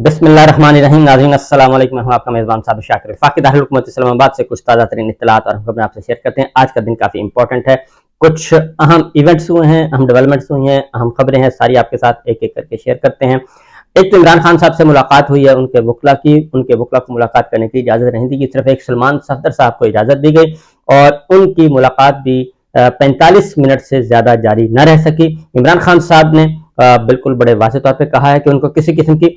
बिस्मिल्लाहिर्रहमानिर्रहीम। नाज़रीन अस्सलाम वालेकुम। मैं हूं आपका मेज़बान साबिर शाकिर। वफाकी दारुल हुकूमत इस्लामाबाद से कुछ ताज़ा तरीन इत्तलात और खबरें आपसे शेयर करते हैं। आज का दिन काफ़ी इंपॉर्टेंट है, कुछ अहम इवेंट्स हुए हैं, अहम डेवलपमेंट्स हुई हैं, अहम खबरें हैं, सारी आपके साथ एक एक करके शेयर करते हैं। एक तो इमरान खान साहब से मुलाकात हुई है, उनके वकला को मुलाकात करने की इजाज़त नहीं दी गई, सिर्फ एक सलमान सफदर साहब को इजाज़त दी गई और उनकी मुलाकात भी 45 मिनट से ज़्यादा जारी न रह सकी। इमरान खान साहब ने बिल्कुल बड़े वाज़ेह तौर पे कहा है कि उनको किसी किस्म की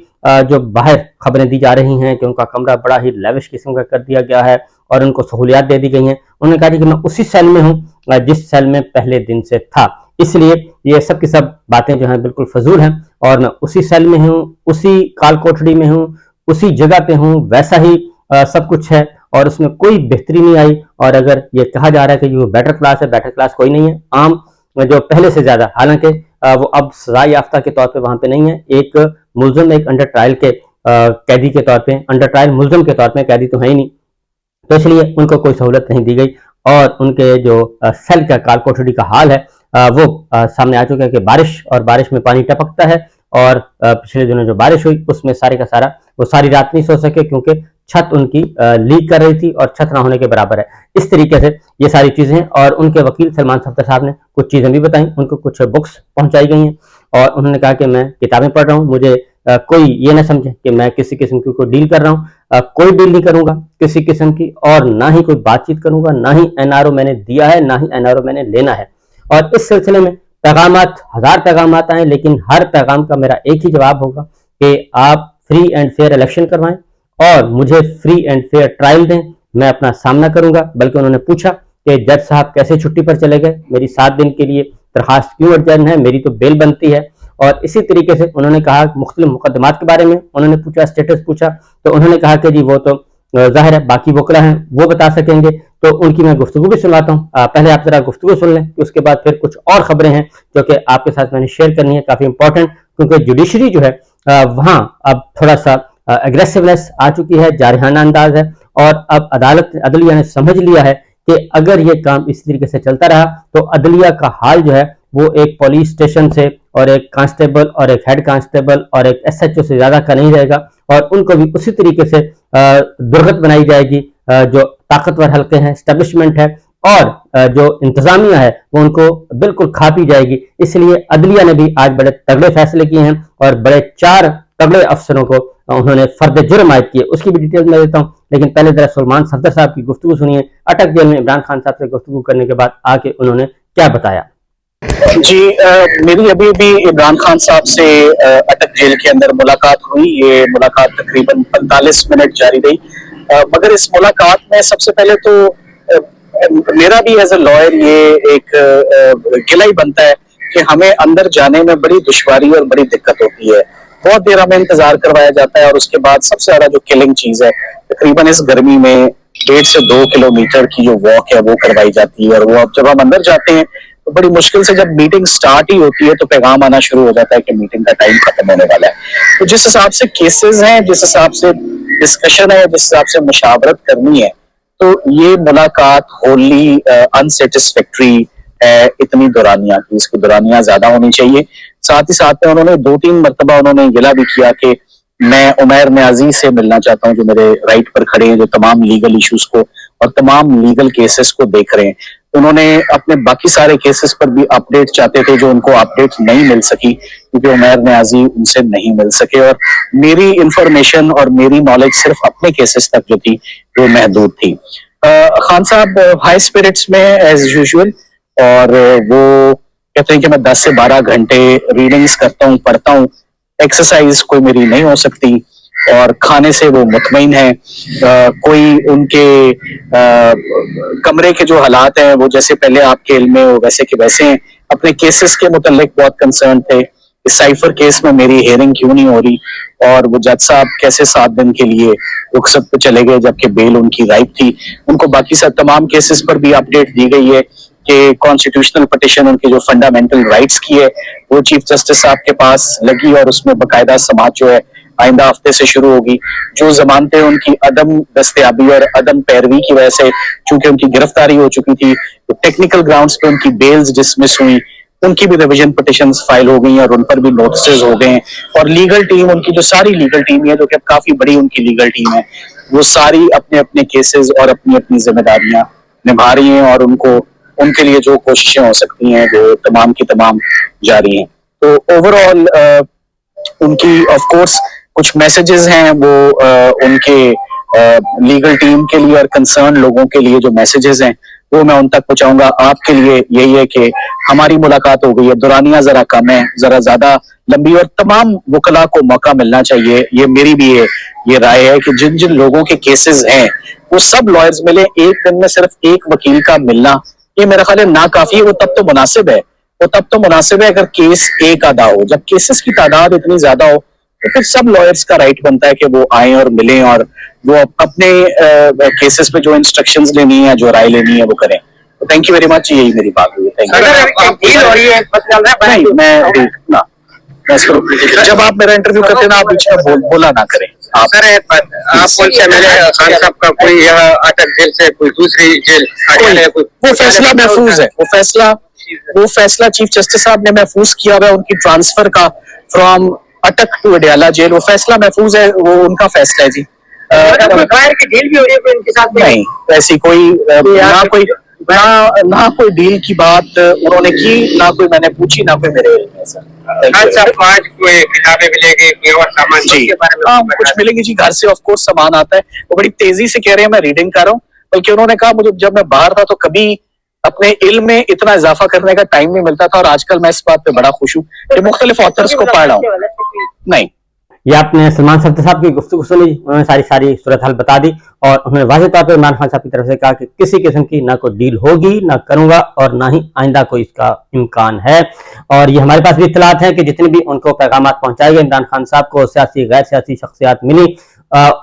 जो बाहर खबरें दी जा रही हैं कि उनका कमरा बड़ा ही लेविश किस्म का कर दिया गया है और उनको सहूलियात दे दी गई हैं। उन्होंने कहा कि मैं उसी सेल में हूँ जिस सेल में पहले दिन से था, इसलिए ये सब की सब बातें जो हैं बिल्कुल फजूल हैं और मैं उसी सेल में हूँ, उसी काल कोठड़ी में हूँ, उसी जगह पे हूँ, वैसा ही सब कुछ है और उसमें कोई बेहतरी नहीं आई। और अगर ये कहा जा रहा है कि वो बेटर क्लास है, बेटर क्लास कोई नहीं है, आम जो पहले से ज्यादा, हालांकि वो अब सजा याफ्ता के तौर पे वहां पे नहीं है, एक मुलजम, एक अंडर ट्रायल के कैदी के तौर पे, अंडर ट्रायल मुलजम के तौर पे, कैदी तो है ही नहीं, तो इसलिए उनको कोई सहूलत नहीं दी गई और उनके जो सेल का काल कोठड़ी का हाल है वो सामने आ चुका है कि बारिश में पानी टपकता है और पिछले दिनों जो बारिश हुई उसमें सारे का सारा वो सारी रात नहीं सो सके क्योंकि छत उनकी लीक कर रही थी और छत ना होने के बराबर है। इस तरीके से ये सारी चीजें हैं और उनके वकील सलमान सफदर साहब ने कुछ चीजें भी बताई, उनको कुछ बुक्स पहुंचाई गई हैं और उन्होंने कहा कि मैं किताबें पढ़ रहा हूँ, मुझे कोई ये ना समझे कि मैं किसी किस्म की कोई डील कर रहा हूँ, कोई डील नहीं करूंगा किसी किस्म की और ना ही कोई बातचीत करूंगा, ना ही एनआरओ मैंने दिया है, ना ही एनआरओ मैंने लेना है। और इस सिलसिले में पैगामात, 1000 पैगामात आए, लेकिन हर पैगाम का मेरा एक ही जवाब होगा कि आप फ्री एंड फेयर इलेक्शन करवाएं और मुझे फ्री एंड फेयर ट्रायल दें, मैं अपना सामना करूंगा। बल्कि उन्होंने पूछा कि जज साहब कैसे छुट्टी पर चले गए, मेरी 7 दिन के लिए दरखास्त क्यों अर्जेंट है, मेरी तो बेल बनती है। और इसी तरीके से उन्होंने कहा मुख्तलिफ मुकदमात के बारे में उन्होंने पूछा, स्टेटस पूछा, तो उन्होंने कहा कि जी वो तो जाहिर है बाकी वकला हैं वो बता सकेंगे, तो उनकी मैं गुफ्तगू भी सुनवाता हूँ। पहले आप जरा गुफ्तगू सुन लें कि उसके बाद फिर कुछ और खबरें हैं जो कि आपके साथ मैंने शेयर करनी है, काफी इंपॉर्टेंट, क्योंकि जुडिशरी जो है वहां अब थोड़ा सा एग्रेसिवनेस आ चुकी है, जारहाना अंदाज है और अब अदलिया ने समझ लिया है कि अगर ये काम इस तरीके से चलता रहा तो अदलिया का हाल जो है वो एक पुलिस स्टेशन से और एक कांस्टेबल और एक हेड कांस्टेबल और एक एसएचओ से ज्यादा का नहीं रहेगा और उनको भी उसी तरीके से दुर्गत बनाई जाएगी। जो ताकतवर हल्के हैं, एस्टेब्लिशमेंट है और जो इंतजामिया है वो उनको बिल्कुल खा पी जाएगी। इसलिए अदलिया ने भी आज बड़े तगड़े फैसले किए हैं और बड़े 4 तगड़े अफसरों को उन्होंने फर्द जुर्म आयद किए, उसकी भी डिटेल मैं देता हूं। लेकिन पहले जरा सलमान सफदर साहब की गुफ्तगू सुनिए। अटक जेल में इमरान खान साहब से गुफ्तगू करने के बाद आके उन्होंने क्या बताया। जी मेरी अभी भी इमरान खान साहब से अटक जेल के अंदर मुलाकात हुई। ये मुलाकात तकरीबन 45 मिनट जारी रही, मगर इस मुलाकात में सबसे पहले तो मेरा भी एज ए लॉयर ये एक गिला ही बनता है कि हमें अंदर जाने में बड़ी दुश्वारी और बड़ी दिक्कत होती है। बहुत देर हमें इंतजार करवाया जाता है और उसके बाद सबसे ज्यादा जो किलिंग चीज है, तकरीबन इस गर्मी में 1.5 से 2 किलोमीटर की जो वॉक है वो करवाई जाती है और वो अब जब हम अंदर जाते हैं तो बड़ी मुश्किल से जब मीटिंग स्टार्ट ही होती है तो पैगाम आना शुरू हो जाता है कि मीटिंग का टाइम खत्म होने वाला है। तो जिस हिसाब से केसेस हैं, जिस हिसाब से डिस्कशन है, जिस हिसाब से मुशावरत करनी है, तो ये मुलाकात होली अनसेटिस्फैक्ट्री है। इतनी दुरानियां की, इसकी दुरानियां ज्यादा होनी चाहिए। साथ ही साथ में उन्होंने 2-3 मरतबा उन्होंने गिला भी किया कि मैं उमैर न्याजी से मिलना चाहता हूं जो मेरे राइट पर खड़े हैं, जो तमाम लीगल इश्यूज को और तमाम लीगल केसेस को देख रहे हैं। उन्होंने अपने बाकी सारे केसेस पर भी अपडेट चाहते थे जो उनको अपडेट नहीं मिल सकी क्योंकि उमैर न्याजी उनसे नहीं मिल सके और मेरी इंफॉर्मेशन और मेरी नॉलेज सिर्फ अपने केसेस तक जो थी वो महदूद थी। खान साहब हाई स्पिरिट्स में एज यूजुअल और वो कहते हैं कि मैं 10 से 12 घंटे रीडिंग्स करता हूँ, पढ़ता हूँ, एक्सरसाइज कोई मेरी नहीं हो सकती और खाने से वो मुतमईन है। कोई उनके कमरे के जो हालात हैं वो जैसे पहले आपके इल्म में वो वैसे के वैसे हैं। अपने केसेस के मुतल्लिक बहुत कंसर्न थे, इस साइफर केस में मेरी हियरिंग क्यों नहीं हो रही और वो जज साहब कैसे 7 दिन के लिए रुखसत पे चले गए जबकि बेल उनकी राइट थी। उनको बाकी सब तमाम केसेस पर भी अपडेट दी गई है कि कॉन्स्टिट्यूशनल पिटीशन उनके जो फंडामेंटल राइट्स की है वो चीफ जस्टिस साहब के पास लगी और उसमें बाकायदा समाज जो है आइंदा हफ्ते से शुरू होगी। जो जमानतें उनकी अदम दस्तयाबी और अदम पैरवी की वजह से चूंकि उनकी गिरफ्तारी हो चुकी थी तो टेक्निकल ग्राउंड्स पे उनकी बेल्स डिसमिस हुई उनकी भी रिवीजन पिटिशंस फाइल हो गई हैं और उन पर भी नोटिस हो गए हैं। और लीगल टीम, उनकी जो सारी लीगल टीम है, जो कि अब काफी बड़ी उनकी लीगल टीम है, वो सारी अपने अपने केसेस और अपनी अपनी जिम्मेदारियां निभा रही हैं और उनको उनके लिए जो कोशिशें हो सकती हैं वो तमाम की तमाम जारी हैं। तो ओवरऑल उनकी ऑफ कोर्स कुछ मैसेजेस हैं वो उनके लीगल टीम के लिए और कंसर्न लोगों के लिए जो मैसेजेस हैं वो मैं उन तक पहुंचाऊंगा। आपके लिए यही है कि हमारी मुलाकात हो गई है, दुरानियां जरा कम है, जरा ज्यादा लंबी, और तमाम वकला को मौका मिलना चाहिए। ये मेरी भी ये राय है कि जिन जिन लोगों के केसेस हैं वो सब लॉयर्स मिले। एक दिन में सिर्फ एक वकील का मिलना ये मेरा ख्याल है नाकाफी है। वो तब तो मुनासिब है, वो तब तो मुनासिब है अगर केस एक आधा हो। जब केसेस की तादाद इतनी ज्यादा हो तो फिर सब लॉयर्स का राइट बनता है कि वो आए और मिलें और वो अपने केसेस पे जो इंस्ट्रक्शंस लेनी है, जो राय लेनी है वो करें। तो थैंक यू वेरी मच, यही मेरी बात हुई। Thank you. जब आप मेरा इंटरव्यू करते हैं ना, आप बीच में बोला ना करें। आप बोलते हैं मेरे खान साहब का कोई अटक जेल से कोई दूसरी जेल, वो फैसला महफूज है, वो फैसला चीफ जस्टिस साहब ने महफूज किया हुआ है उनकी ट्रांसफर का फ्रॉम अटक टू अडयाला जेल। वो फैसला महफूज है, वो उनका फैसला है जी। फायर की डील भी हो रही है इनके साथ? नहीं, ऐसी कोई ना कोई डील की बात उन्होंने की, ना कोई मैंने पूछी, ना कोई मेरे आज कोई किताबें मिलेगी, कोई और सामान जी? हाँ, कुछ मिलेंगी जी, घर से ऑफ कोर्स सामान आता है। वो बड़ी तेजी से कह रहे हैं मैं रीडिंग कर रहा हूँ, बल्कि उन्होंने कहा मुझे जब मैं बाहर था तो कभी अपने इल्म में इतना इजाफा करने का टाइम नहीं मिलता था, और आजकल मैं इस बात पे बड़ा खुश हूँ कि मुख्तलिफ ऑथर्स को पढ़ रहा हूँ। नहीं, ये आपने सलमान सब्ती साहब की गुफ्तगू सुनी, उन्होंने सारी सूरत हाल बता दी और उन्होंने वाज़ेह तौर पर इमरान खान साहब की तरफ से कहा कि किसी किस्म की ना कोई डील होगी, ना करूंगा, और ना ही आइंदा कोई इसका इम्कान है। और ये हमारे पास भी इत्तलात है कि जितने भी उनको पैगामात पहुंचाए गए इमरान खान साहब को, सियासी गैर सियासी शख्सियात मिली,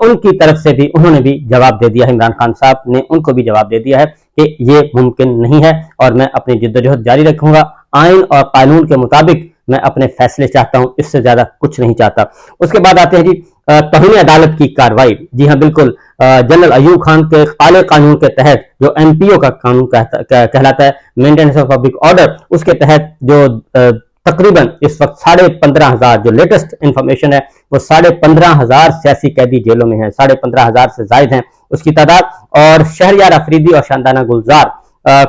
उनकी तरफ से भी उन्होंने भी जवाब दे दिया है। इमरान खान साहब ने उनको भी जवाब दे दिया है कि ये मुमकिन नहीं है और मैं अपनी जिद्दोजहद जारी रखूंगा। आइन और कानून के मुताबिक मैं अपने फैसले चाहता हूं, इससे ज्यादा कुछ नहीं चाहता। उसके बाद आते हैं जी तौहीन अदालत की कार्रवाई। जी हाँ, बिल्कुल, जनरल अयूब खान के काले कानून के तहत जो MPO का कानून कहलाता है, मेंटेनेंस ऑफ पब्लिक ऑर्डर, उसके तहत जो तकरीबन इस वक्त 15,500 जो लेटेस्ट इंफॉर्मेशन है वो 15,500 सियासी कैदी जेलों में है, 15,500 से जायद हैं उसकी तादाद। और शहरयार अफरीदी और शानदाना गुलजार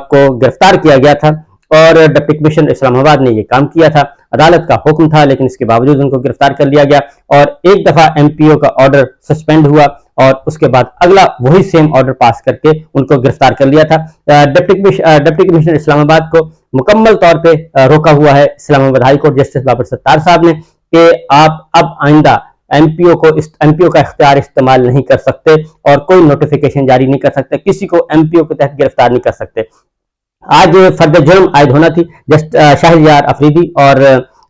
को गिरफ्तार किया गया था और डिप्टी कमिश्नर इस्लामाबाद ने ये काम किया था। अदालत का हुक्म था लेकिन इसके बावजूद उनको गिरफ्तार कर लिया गया और एक दफा MPO का ऑर्डर सस्पेंड हुआ और उसके बाद अगला वही सेम ऑर्डर पास करके उनको गिरफ्तार कर लिया था। डिप्टी कमिश्नर इस्लामाबाद को मुकम्मल तौर पे रोका हुआ है Islamabad high court justice Babar Sattar साहब ने कि आप अब आइंदा MPO का इख्तियार इस्तेमाल नहीं कर सकते और कोई नोटिफिकेशन जारी नहीं कर सकते, किसी को MPO के तहत गिरफ्तार नहीं कर सकते। आज फर्द जुर्म आयद होना थी शहरयार अफरीदी और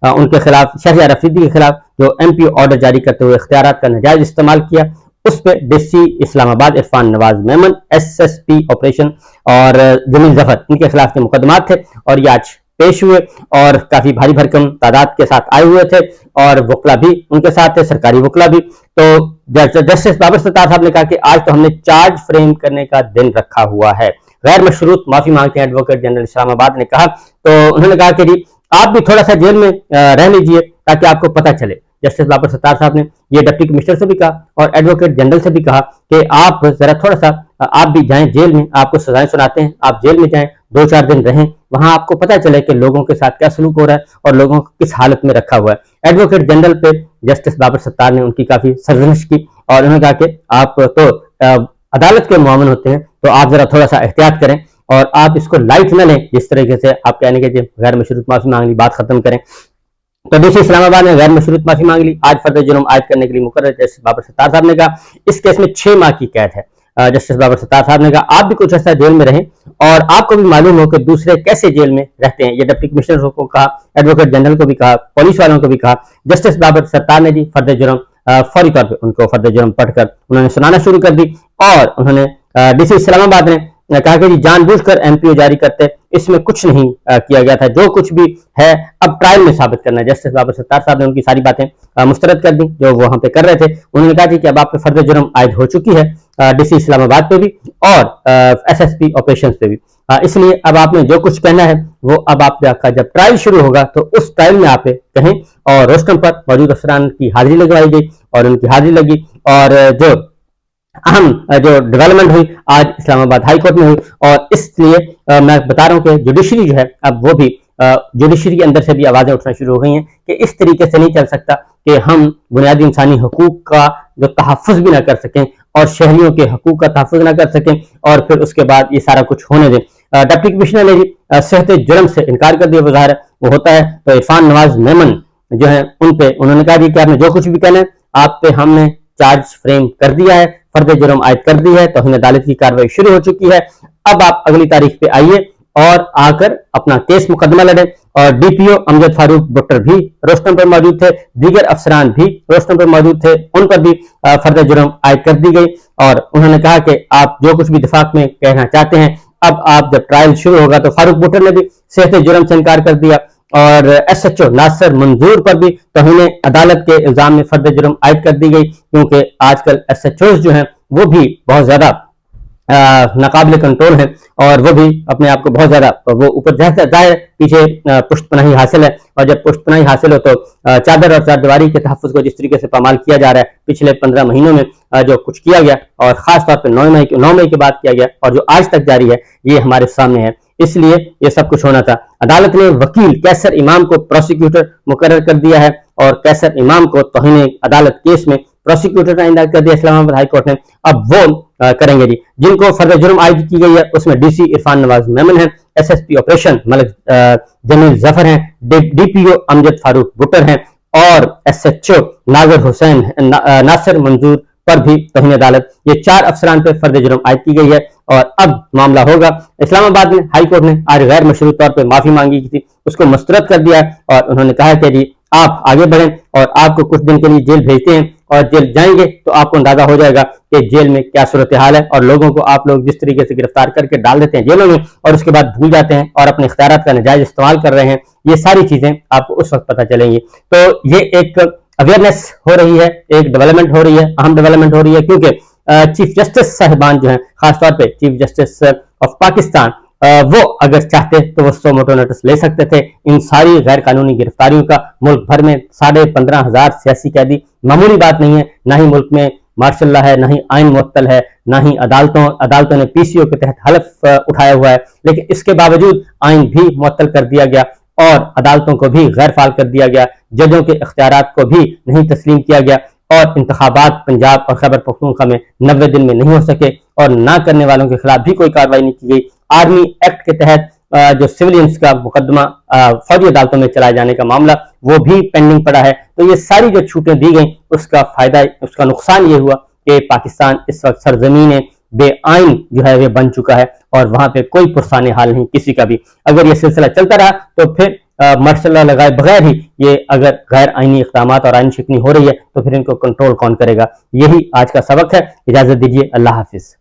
उनके खिलाफ, शहरयार अफरीदी के खिलाफ जो MPO ऑर्डर जारी करते हुए इख्तियारात का नाजायज इस्तेमाल किया, उस पर DC Islamabad Irfan Nawaz Memon, SSP operation और जमील जफर, इनके खिलाफ के मुकदमात थे और ये आज पेश हुए और काफी भारी भरकम तादाद के साथ आए हुए थे और वकला भी उनके साथ थे, सरकारी वकला भी। तो जस्टिस बाबर सत्तार साहब ने कहा कि आज तो हमने चार्ज फ्रेम करने का दिन रखा हुआ है। गैर मशरूत माफी मांगते हैं एडवोकेट जनरल इस्लामाबाद ने कहा। तो उन्होंने कहा कि जी आप भी थोड़ा सा जेल में रह लीजिए ताकि आपको पता चले। जस्टिस बाबर सत्तार साहब ने ये डिप्टी कमिश्नर से भी कहा और एडवोकेट जनरल से भी कहा कि आप जरा थोड़ा सा आप भी जाएं जेल में, आपको सजाएं सुनाते हैं, आप जेल में जाएं, 2-4 दिन रहें, वहां आपको पता चले कि लोगों के साथ क्या सलूक हो रहा है और लोगों को किस हालत में रखा हुआ है। एडवोकेट जनरल पे जस्टिस बाबर सत्तार ने उनकी काफी सरजनिश की और उन्होंने कहा कि आप तो अदालत के मुआवन होते हैं तो आप जरा थोड़ा सा एहतियात करें और आप इसको लाइट न लें, जिस तरीके से आप कहने के गैर मशरूत माफी मांग ली, बात खत्म करें। तो DC इस्लामाबाद ने गैर मशरूत माफी मांग ली। आज फर्द जुर्म आयद करने के लिए मुकर्रर जस्टिस बाबर सत्तार साहब ने कहा इस केस में 6 माह की कैद है। जस्टिस बाबर सत्तार साहब ने कहा आप भी कुछ अर्सा जेल में रहें और आपको भी मालूम हो कि दूसरे कैसे जेल में रहते हैं। ये डिप्टी कमिश्नर को कहा, एडवोकेट जनरल को भी कहा, पुलिस वालों को भी कहा। जस्टिस बाबर सत्तार ने जी फर्द जुर्म फौरी तौर पर उनको फर्द जुर्म पढ़कर उन्होंने सुनाना शुरू कर दी और उन्होंने DC इस्लामाबाद ने कहा कि जानबूझकर MPO जारी करते, इसमें कुछ नहीं किया गया था, जो कुछ भी है अब ट्रायल में साबित करना है। जस्टिस बाबर सत्तार साहब ने उनकी सारी बातें मुस्तरद कर दी जो वो वहां पे कर रहे थे। उन्होंने कहा कि अब आप पे फर्द जुर्म आयद हो चुकी है DC इस्लामाबाद पे भी और SSP ऑपरेशन पे भी, इसलिए अब आपने जो कुछ कहना है वो अब आपका जब ट्रायल शुरू होगा तो उस ट्रायल में आप कहें। और रोस्टम पर मौजूद अफसरान की हाजिरी लगवाई गई और उनकी हाजिरी लगी, और जो अहम जो डेवलपमेंट हुई आज इस्लामाबाद हाई कोर्ट में हुई। और इसलिए मैं बता रहा हूं कि जुडिशरी जो है अब वो भी जुडिशरी के अंदर से भी आवाजें उठना शुरू हो गई हैं कि इस तरीके से नहीं चल सकता कि हम बुनियादी इंसानी हकूक का जो तहफ़्फ़ुज़ भी ना कर सकें और शहरियों के हकूक का तहफ़्फ़ुज़ ना कर सकें और फिर उसके बाद ये सारा कुछ होने दें। डिप्टी कमिश्नर ने भी सेहत जुर्म से इनकार कर दिया, वो ज़ाहिर वो होता है। तो इरफान नवाज मेमन जो है उन पे उन्होंने कहा कि आपने जो कुछ भी कहना है आप पे हमने चार्ज फ्रेम कर दिया है, फर्द जुर्म आयद कर दी है, तौहीन अदालत की कार्रवाई शुरू हो चुकी है। अब आप अगली तारीख पे आइए और आकर अपना केस मुकदमा लड़े। और डीपीओ अमजद फारूक भुट्टर भी रोस्टम पर मौजूद थे, दीगर अफसरान भी रोस्टम पर मौजूद थे, उन पर भी फर्द जुर्म आयद कर दी गई। और उन्होंने कहा कि आप जो कुछ भी दिफाक में कहना चाहते हैं, अब आप जब ट्रायल शुरू होगा तो फारूक भुट्टर ने भी सेहत जुर्म से इनकार कर दिया। और SHO नासिर मंजूर पर भी तौहीन अदालत के इल्जाम में फर्द जुर्म आयद कर दी गई, क्योंकि आजकल SHOs जो हैं वो भी बहुत ज्यादा नाकाबिल कंट्रोल है और वो भी अपने आप को बहुत ज्यादा वो ऊपर जाए पीछे पुष्टपनाही हासिल है। और जब पुष्टपनाही हासिल हो तो चादर और चारदीवारी के तहफ़्फ़ुज़ को जिस तरीके से पामाल किया जा रहा है पिछले 15 महीनों में जो कुछ किया गया और खास तौर पर 9 मई के बाद किया गया और जो आज तक जारी है, ये हमारे सामने है। इसलिए ये सब कुछ होना था। अदालत ने वकील कैसर इमाम को प्रोसिक्यूटर मुकर्रर कर दिया है और कैसर इमाम को तौहीन अदालत केस में प्रोसिक्यूटर तैनात कर दिया इस्लामाबाद हाई कोर्ट ने। अब वो करेंगे जी। जिनको फर्द जुर्म आयद की गई है उसमें DC इरफान नवाज मेमन है, SSP ऑपरेशन मलिक जमील जफर हैं, DPO अमजद फारूक भुट्टर हैं और SHO नासिर मंजूर पर भी तौहीन अदालत, ये 4 अफसरान पर फर्द जुर्म आयद की गई है। और अब मामला होगा। इस्लामाबाद में हाई कोर्ट ने आज गैर मशरूत तौर पर माफी मांगी थी, उसको मुस्तरद कर दिया और उन्होंने कहा कि जी आप आगे बढ़ें और आपको कुछ दिन के लिए जेल भेजते हैं और जेल जाएंगे तो आपको अंदाजा हो जाएगा कि जेल में क्या सूरत हाल है। और लोगों को आप लोग जिस तरीके से गिरफ्तार करके डाल देते हैं जेलों में और उसके बाद भूल जाते हैं और अपने इख्तियारात का नाजायज इस्तेमाल कर रहे हैं, ये सारी चीजें आपको उस वक्त पता चलेंगी। तो ये एक अवेयरनेस हो रही है, एक डेवलपमेंट हो रही है, अहम डेवलपमेंट हो रही है, क्योंकि चीफ जस्टिस साहिबान जो हैं, खासतौर पे चीफ जस्टिस ऑफ पाकिस्तान, वो अगर चाहते तो वो 100 मोटो नोटिस ले सकते थे इन सारी गैर कानूनी गिरफ्तारियों का। मुल्क भर में 15,500 सियासी कैदी मामूली बात नहीं है, ना ही मुल्क में मार्शल लॉ है, ना ही आइन मुअत्तल है, ना ही अदालतों ने PCO के तहत हलफ उठाया हुआ है, लेकिन इसके बावजूद आइन भी मुअत्तल कर दिया गया और अदालतों को भी गैर फाल कर दिया गया, जजों के इख्तियारात को भी नहीं तस्लीम किया गया और इंतखाबात पंजाब और खैबर पख्तूनख्वा में 90 दिन में नहीं हो सके और ना करने वालों के खिलाफ भी कोई कार्रवाई नहीं की गई। आर्मी एक्ट के तहत जो सिविलियंस का मुकदमा फौजी अदालतों में चलाए जाने का मामला वो भी पेंडिंग पड़ा है। तो ये सारी जो छूटें दी गई उसका फायदा, उसका नुकसान ये हुआ कि पाकिस्तान इस वक्त सरजमीन बेआइन जो है वे बन चुका है और वहां पे कोई पुरसाने हाल नहीं किसी का भी। अगर ये सिलसिला चलता रहा तो फिर मार्शल लॉ लगाए बगैर ही ये अगर गैर आईनी इक़दामात और आइन शिकनी हो रही है तो फिर इनको कंट्रोल कौन करेगा। यही आज का सबक है। इजाजत दीजिए, अल्लाह हाफिज।